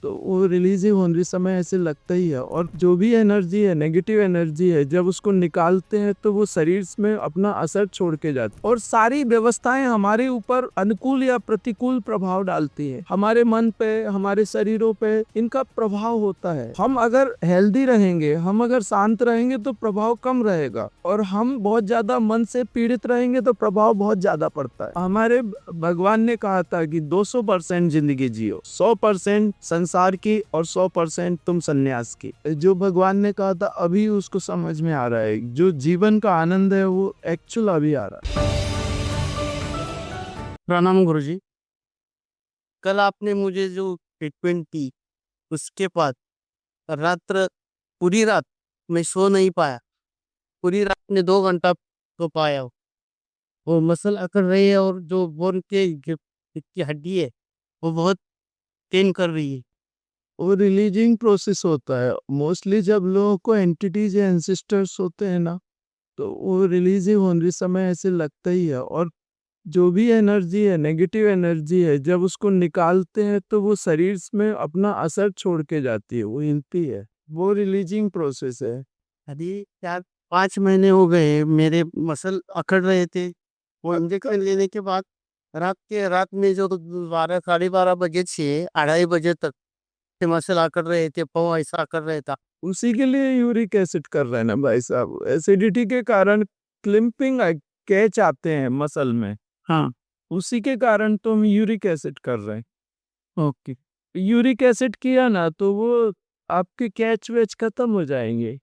तो वो रिलीज ही होने समय ऐसे लगता ही है। और जो भी एनर्जी है, नेगेटिव एनर्जी है, जब उसको निकालते हैं तो वो शरीर में अपना असर छोड़ के जाती है और सारी व्यवस्थाएं हमारे ऊपर अनुकूल या प्रतिकूल प्रभाव डालती है। हमारे मन पे, हमारे शरीरों पे इनका प्रभाव होता है। हम अगर हेल्दी रहेंगे, हम अगर शांत रहेंगे तो प्रभाव कम रहेगा, और हम बहुत ज्यादा मन से पीड़ित रहेंगे तो प्रभाव बहुत ज्यादा पड़ता है। हमारे भगवान ने कहा था कि 200% जिंदगी जियो, 100% संसार की और 100% तुम सन्यास की। जो भगवान ने कहा था अभी उसको समझ में आ रहा है, जो जीवन का आनंद है वो एक्चुअल अभी आ रहा है। प्रणाम गुरुजी। कल आपने मुझे जो ट्रीटमेंट की उसके बाद रात्र पूरी रात मैं सो नहीं पाया। पूरी रात में 2 घंटा सो पाया हूँ। वो मसल अकड़ रही है और जो बोन के की हड्डी है वो बहुत पेन कर रही है। वो रिलीजिंग प्रोसेस होता है मोस्टली। जब लोगों को एंटिटीज या एंसिस्टर्स होते हैं ना, तो वो रिलीज ही होने समय ऐसे लगता ही है। और जो भी एनर्जी है, नेगेटिव एनर्जी है, जब उसको निकालते हैं तो वो शरीर में अपना असर छोड़ के जाती है, वो हिलती है। वो रिलीजिंग प्रोसेस है। अभी 4-5 महीने हो गए मेरे मसल अकड़ रहे थे। वो इंजेक्शन लेने के बाद रात में जो 12-12:30 बजे से 2:30 बजे तक मसल अकड़ रहे थे, पाँव ऐसा कर रहे था। उसी के लिए यूरिक एसिड कर रहे हैं ना भाई साहब। एसिडिटी के कारण क्लिम्पिंग कैच आते हैं मसल में। हाँ। उसी के कारण तो हम यूरिक एसिड कर रहे हैं। ओके। यूरिक एसिड किया ना तो वो आपके कैच वेच खत्म हो जाएंगे।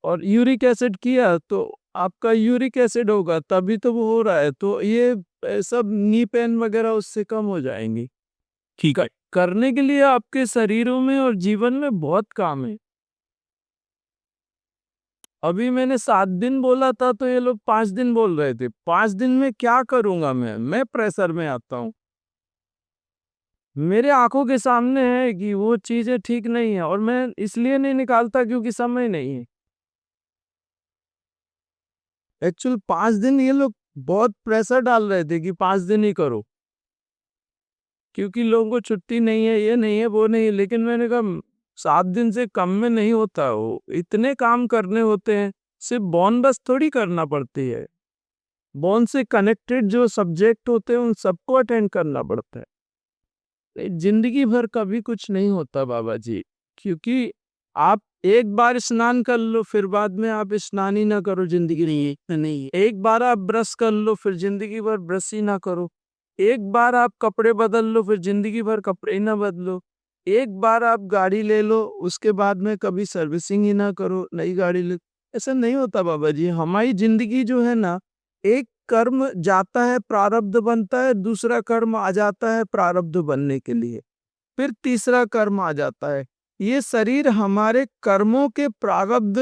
और यूरिक एसिड किया तो आपका यूरिक एसिड होगा, तभी तो वो हो रहा है। तो ये सब नी पेन वगैरह उससे कम हो जाएंगी। ठीक है। करने के लिए आपके शरीरों में और जीवन में बहुत काम है। अभी मैंने 7 दिन बोला था तो ये लोग 5 दिन बोल रहे थे। 5 दिन में क्या करूंगा मैं प्रेशर में आता हूँ। मेरे आंखों के सामने है कि वो चीजें ठीक नहीं है, और मैं इसलिए नहीं निकालता क्योंकि समय नहीं है। एक्चुअल 5 दिन ये लोग बहुत प्रेशर डाल रहे थे कि 5 दिन ही करो, क्योंकि लोगों को छुट्टी नहीं है, ये नहीं है, वो नहीं है। लेकिन मैंने कहा 7 दिन से कम में नहीं होता, वो इतने काम करने होते हैं। सिर्फ बॉन बस थोड़ी करना पड़ती है, बॉन से कनेक्टेड जो सब्जेक्ट होते हैं उन सबको अटेंड करना पड़ता है। जिंदगी भर कभी कुछ नहीं होता बाबा जी, क्योंकि आप एक बार स्नान कर लो फिर बाद में आप स्नान ही ना करो, जिंदगी नहीं। एक बार आप ब्रश कर लो फिर जिंदगी भर ब्रश ही ना करो। एक बार आप कपड़े बदल लो फिर जिंदगी भर कपड़े ही ना बदलो। एक बार आप गाड़ी ले लो उसके बाद में कभी सर्विसिंग ही ना करो, नई गाड़ी ले। ऐसा नहीं होता बाबा जी। हमारी जिंदगी जो है ना, एक कर्म जाता है प्रारब्ध बनता है, दूसरा कर्म आ जाता है प्रारब्ध बनने के लिए, फिर तीसरा कर्म आ जाता है। ये शरीर हमारे कर्मों के प्रारब्ध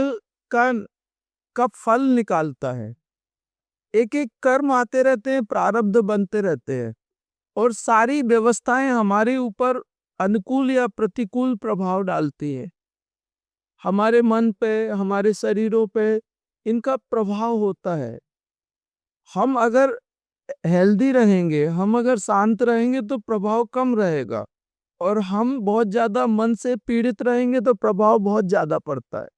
का फल निकालता है। एक एक कर्म आते रहते हैं, प्रारब्ध बनते रहते हैं, और सारी व्यवस्थाएं हमारे ऊपर अनुकूल या प्रतिकूल प्रभाव डालती है। हमारे मन पे, हमारे शरीरों पे इनका प्रभाव होता है। हम अगर हेल्दी रहेंगे, हम अगर शांत रहेंगे तो प्रभाव कम रहेगा, और हम बहुत ज्यादा मन से पीड़ित रहेंगे तो प्रभाव बहुत ज्यादा पड़ता है।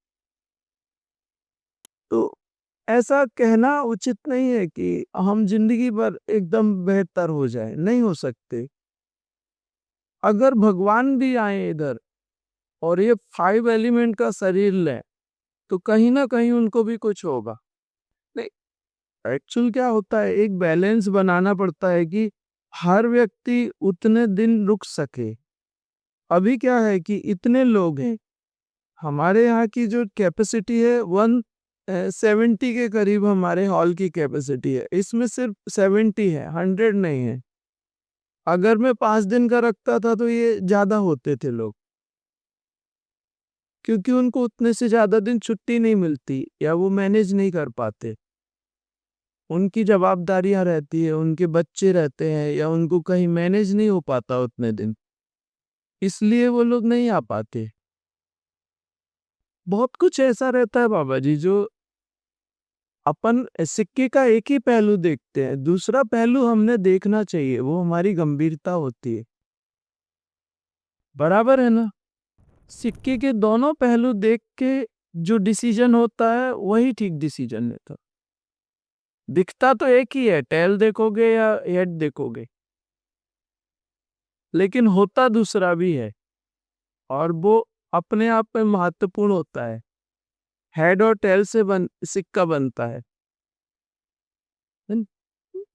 तो ऐसा कहना उचित नहीं है कि हम जिंदगी भर एकदम बेहतर हो जाए, नहीं हो सकते। अगर भगवान भी आए इधर और ये 5 एलिमेंट का शरीर लें तो कहीं ना कहीं उनको भी कुछ होगा। नहीं, एक्चुअल क्या होता है, एक बैलेंस बनाना पड़ता है कि हर व्यक्ति उतने दिन रुक सके। अभी क्या है कि इतने लोग हैं, हमारे यहाँ की जो कैपेसिटी है 170 के करीब हमारे हॉल की कैपेसिटी है। इसमें सिर्फ 70 है, 100 नहीं है। अगर मैं 5 दिन का रखता था तो ये ज्यादा होते थे लोग, क्योंकि उनको उतने से ज्यादा दिन छुट्टी नहीं मिलती या वो मैनेज नहीं कर पाते। उनकी जवाबदारियां रहती है, उनके बच्चे रहते हैं, या उनको कहीं मैनेज नहीं हो पाता उतने दिन, इसलिए वो लोग नहीं आ पाते। बहुत कुछ ऐसा रहता है बाबा जी, जो अपन सिक्के का एक ही पहलू देखते हैं, दूसरा पहलू हमने देखना चाहिए, वो हमारी गंभीरता होती है। बराबर है ना? सिक्के के दोनों पहलू देख के जो डिसीजन होता है वही ठीक डिसीजन लेता। दिखता तो एक ही है, टेल देखोगे या हेड देखोगे, लेकिन होता दूसरा भी है और वो अपने आप में महत्वपूर्ण होता है। हेड और टेल से सिक्का बनता है।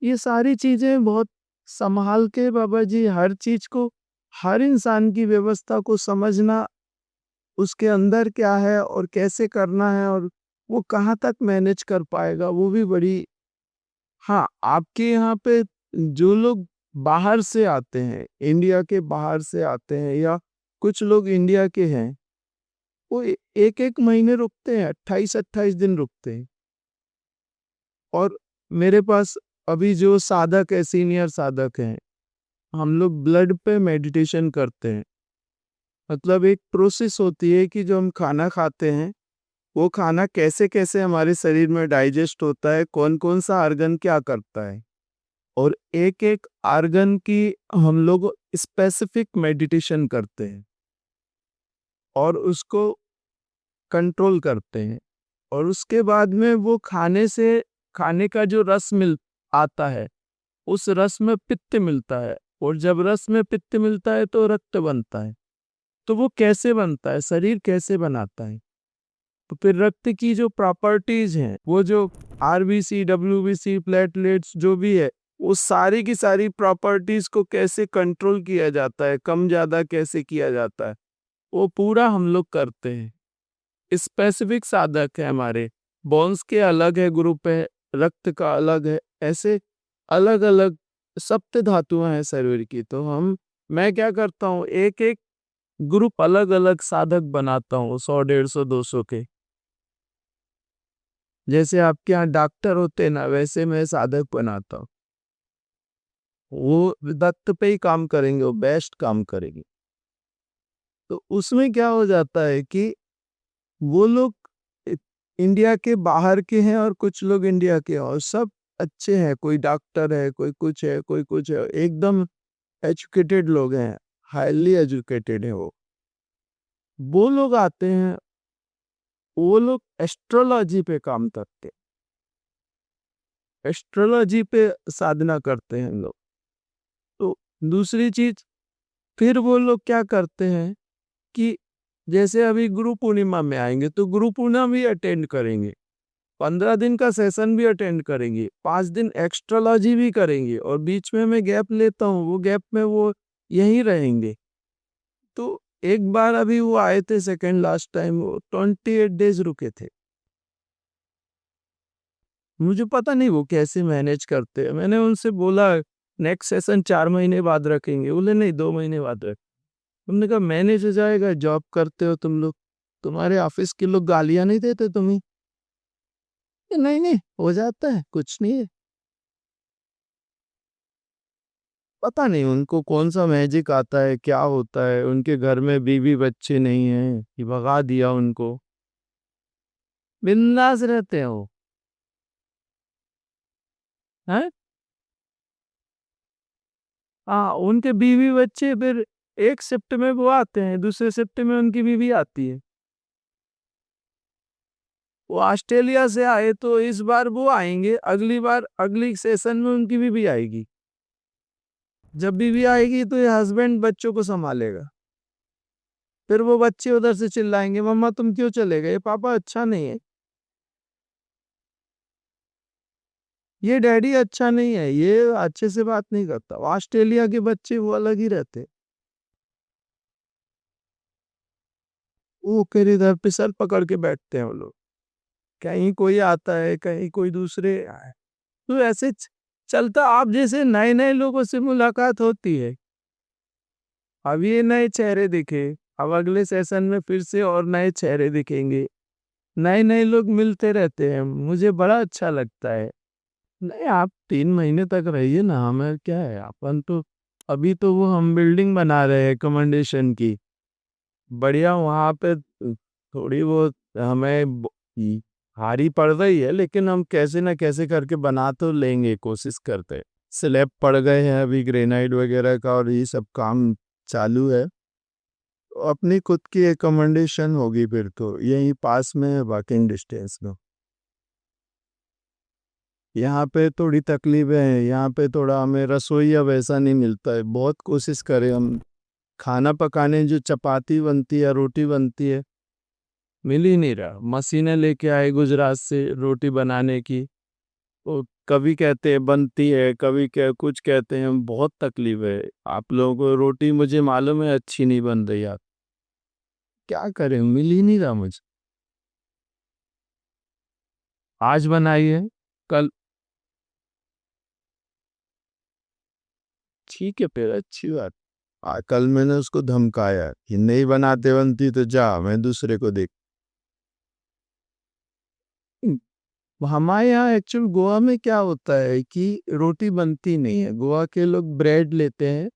ये सारी चीजें बहुत संभाल के बाबा जी हर चीज को, हर इंसान की व्यवस्था को समझना, उसके अंदर क्या है और कैसे करना है और वो कहाँ तक मैनेज कर पाएगा, वो भी बड़ी। हाँ, आपके यहाँ पे जो लोग बाहर से आते हैं, इंडिया के बाहर से आते हैं या कुछ लोग इंडिया के हैं, वो एक एक महीने रुकते हैं, 28-28 दिन रुकते हैं। और मेरे पास अभी जो साधक है, सीनियर साधक हैं, हम लोग ब्लड पे मेडिटेशन करते हैं। मतलब एक प्रोसेस होती है कि जो हम खाना खाते हैं, वो खाना कैसे कैसे हमारे शरीर में डाइजेस्ट होता है, कौन कौन सा आर्गन क्या करता है, और एक एक आर्गन की हम लोग स्पेसिफिक मेडिटेशन करते हैं और उसको कंट्रोल करते हैं। और उसके बाद में वो खाने का जो रस मिल आता है, उस रस में पित्त मिलता है, और जब रस में पित्त मिलता है तो रक्त बनता है। तो वो कैसे बनता है, शरीर कैसे बनाता है, तो फिर रक्त की जो प्रॉपर्टीज हैं, वो जो आरबीसी, डब्ल्यूबीसी, प्लेटलेट्स जो भी है, वो सारी की सारी प्रॉपर्टीज को कैसे कंट्रोल किया जाता है, कम ज्यादा कैसे किया जाता है, वो पूरा हम लोग करते हैं। स्पेसिफिक साधक है हमारे, बोन्स के अलग है ग्रुप है, रक्त का अलग है, ऐसे अलग अलग सप्त धातुएं हैं शरीर की। तो मैं क्या करता हूँ, एक एक ग्रुप अलग अलग साधक बनाता हूँ, 100, 150, 200 के। जैसे आपके यहाँ डॉक्टर होते हैं ना, वैसे मैं साधक बनाता हूँ। वो रक्त पे ही काम करेंगे, वो बेस्ट काम करेंगे। तो उसमें क्या हो जाता है कि वो लोग इंडिया के बाहर के हैं और कुछ लोग इंडिया के हैं, और सब अच्छे हैं, कोई डॉक्टर है, कोई कुछ है, कोई कुछ है, एकदम एजुकेटेड लोग हैं, हाईली एजुकेटेड है वो लोग आते हैं, वो लोग एस्ट्रोलॉजी पे काम करते हैं, एस्ट्रोलॉजी पे साधना करते हैं लोग। तो दूसरी चीज, फिर वो लोग क्या करते हैं कि जैसे अभी गुरु पूर्णिमा में आएंगे तो गुरु पूर्णिमा भी अटेंड करेंगे, 15 दिन का सेशन भी अटेंड करेंगे, 5 दिन एक्स्ट्रोलॉजी भी करेंगे, और बीच में मैं गैप लेता हूँ, वो गैप में वो यहीं रहेंगे। तो एक बार अभी वो आए थे, सेकेंड लास्ट टाइम, वो 28 डेज रुके थे। मुझे पता नहीं वो कैसे मैनेज करते हैं। मैंने उनसे बोला नेक्स्ट सेशन 4 महीने बाद रखेंगे, बोले नहीं 2 महीने बाद रख। तुमने कहा मैनेज हो जाएगा, जॉब करते हो तुम लोग, तुम्हारे ऑफिस के लोग गालियां नहीं देते तुम्हें? नहीं नहीं, हो जाता है, कुछ नहीं है। पता नहीं उनको कौन सा मैजिक आता है, क्या होता है, उनके घर में बीवी बच्चे नहीं हैं कि भगा दिया उनको, बिंदास रहते हैं वो। हैं? हाँ, उनके बीवी बच्चे फिर एक शिफ्ट में वो आते हैं, दूसरे शिफ्ट में उनकी बीवी आती है। वो ऑस्ट्रेलिया से आए तो इस बार वो आएंगे, अगली बार अगली सेशन में उनकी बीवी आएगी। जब बीवी आएगी तो ये हस्बैंड बच्चों को संभालेगा। फिर वो बच्चे उधर से चिल्लाएंगे, मम्मा तुम क्यों चले गए, पापा अच्छा नहीं है, ये डैडी अच्छा नहीं है, ये अच्छे से बात नहीं करता। ऑस्ट्रेलिया के बच्चे वो अलग ही रहते, वो फिर इधर पे सर पकड़ के बैठते हैं वो लोग। कहीं कोई आता है, कहीं कोई दूसरे आए, तो ऐसे चलता। आप जैसे नए नए लोगों से मुलाकात होती है, अब ये नए चेहरे दिखे, अब अगले सेशन में फिर से और नए चेहरे दिखेंगे, नए नए लोग मिलते रहते हैं, मुझे बड़ा अच्छा लगता है। नहीं, आप 3 महीने तक रहिए ना, हमें क्या है, अपन तो अभी तो वो हम बिल्डिंग बना रहे हैं कमेंडेशन की, बढ़िया वहाँ पे थोड़ी बहुत हमें भारी पड़ रही है, लेकिन हम कैसे ना कैसे करके बना तो लेंगे, कोशिश करते हैं। स्लैब पड़ गए हैं अभी ग्रेनाइट वगैरह का, और ये सब काम चालू है। अपनी खुद की एकोमोडेशन होगी फिर तो यहीं पास में है वॉकिंग डिस्टेंस में। यहाँ पे थोड़ी तकलीफें हैं, यहाँ पे थोड़ा हमें रसोईया वैसा नहीं मिलता है। बहुत कोशिश करें हम खाना पकाने, जो चपाती बनती है रोटी बनती है मिल ही नहीं रहा। मशीनें लेके आए गुजरात से रोटी बनाने की, वो कभी कहते हैं बनती है, कभी कुछ कहते हैं। बहुत तकलीफ है। आप लोगों को रोटी मुझे मालूम है अच्छी नहीं बन रही यार, क्या करें, मिल ही नहीं रहा मुझे। आज बनाई है, कल ठीक है फिर अच्छी बात। कल मैंने उसको धमकाया कि नहीं बनाते बनती तो जा, मैं दूसरे को देख। हमारे यहाँ एक्चुअल गोवा में क्या होता है कि रोटी बनती नहीं है। गोवा के लोग ब्रेड लेते हैं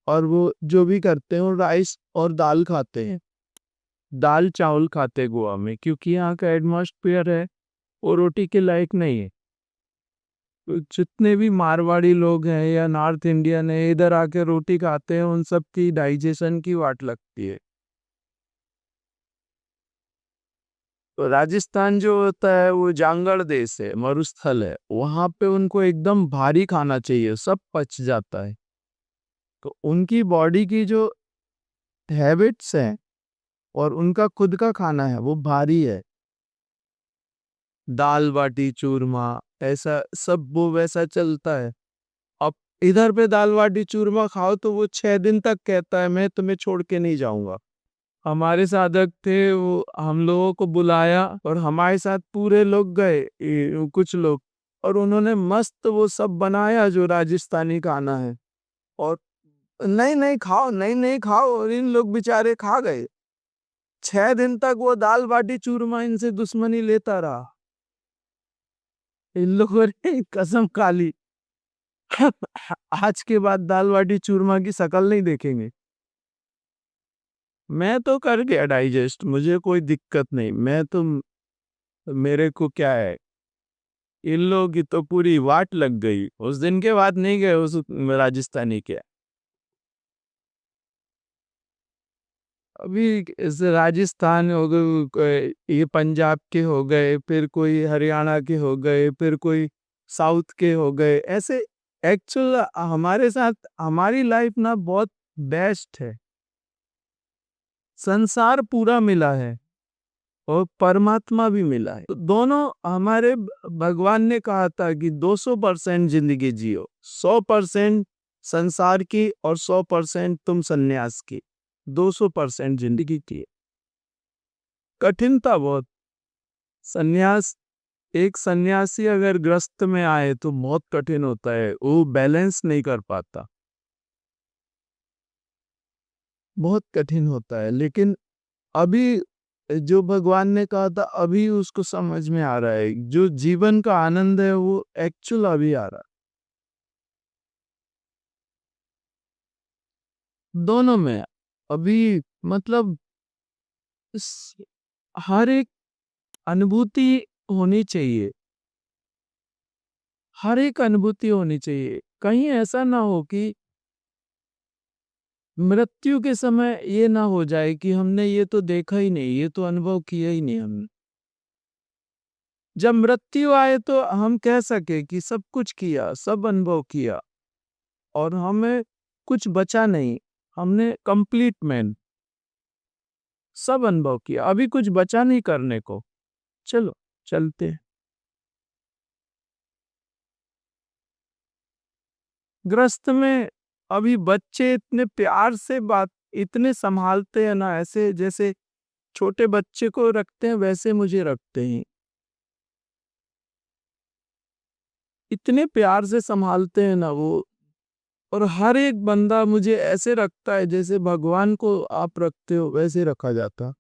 और वो जो भी करते हैं वो राइस और दाल खाते हैं। दाल चावल खाते हैं गोवा में, क्योंकि यहाँ का एटमॉस्फेयर है वो रोटी के लायक नहीं है। तो जितने भी मारवाड़ी लोग हैं या नॉर्थ इंडियन है इधर आके रोटी खाते हैं, उन सब की डाइजेशन की वाट लगती है। तो राजस्थान जो होता है वो जांगड़ देश है, मरुस्थल है, वहां पे उनको एकदम भारी खाना चाहिए, सब पच जाता है। तो उनकी बॉडी की जो हैबिट्स हैं और उनका खुद का खाना है वो भारी है। दाल बाटी चूरमा ऐसा सब वो वैसा चलता है। अब इधर पे दाल बाटी चूरमा खाओ तो वो 6 दिन तक कहता है मैं तुम्हें छोड़ के नहीं जाऊंगा। हमारे साधक थे, वो हम लोगों को बुलाया और हमारे साथ पूरे लोग गए, कुछ लोग, और उन्होंने मस्त वो सब बनाया जो राजस्थानी खाना है। और नहीं नहीं खाओ, नहीं नहीं खाओ, और इन लोग बेचारे खा गए। 6 दिन तक वो दाल बाटी चूरमा इनसे दुश्मनी लेता रहा। इन लोगों ने कसम खा ली आज के बाद दाल बाटी चूरमा की शक्ल नहीं देखेंगे। मैं तो कर गया डाइजेस्ट, मुझे कोई दिक्कत नहीं। मैं तो, मेरे को क्या है, इन लोगों की तो पूरी वाट लग गई। उस दिन के बाद नहीं गए उस राजस्थानी के। अभी इस राजस्थान हो गए, ये पंजाब के हो गए, फिर कोई हरियाणा के हो गए, फिर कोई साउथ के हो गए, ऐसे। एक्चुअल हमारे साथ हमारी लाइफ ना बहुत बेस्ट है। संसार पूरा मिला है और परमात्मा भी मिला है। तो दोनों हमारे भगवान ने कहा था कि 200% जिंदगी जियो, 100% संसार की और 100% तुम सन्यास की। 200% जिंदगी की। कठिन था बहुत सन्यास। एक सन्यासी अगर ग्रस्त में आए तो बहुत कठिन होता है, वो बैलेंस नहीं कर पाता, बहुत कठिन होता है। लेकिन अभी जो भगवान ने कहा था अभी उसको समझ में आ रहा है, जो जीवन का आनंद है वो एक्चुअल अभी आ रहा है। दोनों में अभी मतलब हर एक अनुभूति होनी चाहिए, हर एक अनुभूति होनी चाहिए। कहीं ऐसा ना हो कि मृत्यु के समय ये ना हो जाए कि हमने ये तो देखा ही नहीं, ये तो अनुभव किया ही नहीं हमने। जब मृत्यु आए तो हम कह सके कि सब कुछ किया, सब अनुभव किया और हमें कुछ बचा नहीं, हमने कंप्लीट मैन सब अनुभव किया, अभी कुछ बचा नहीं करने को। चलो चलते हैं। ग्रस्त में अभी बच्चे इतने प्यार से बात, इतने संभालते हैं ना, ऐसे जैसे छोटे बच्चे को रखते हैं वैसे मुझे रखते हैं। इतने प्यार से संभालते हैं ना वो। और हर एक बंदा मुझे ऐसे रखता है जैसे भगवान को आप रखते हो वैसे रखा जाता।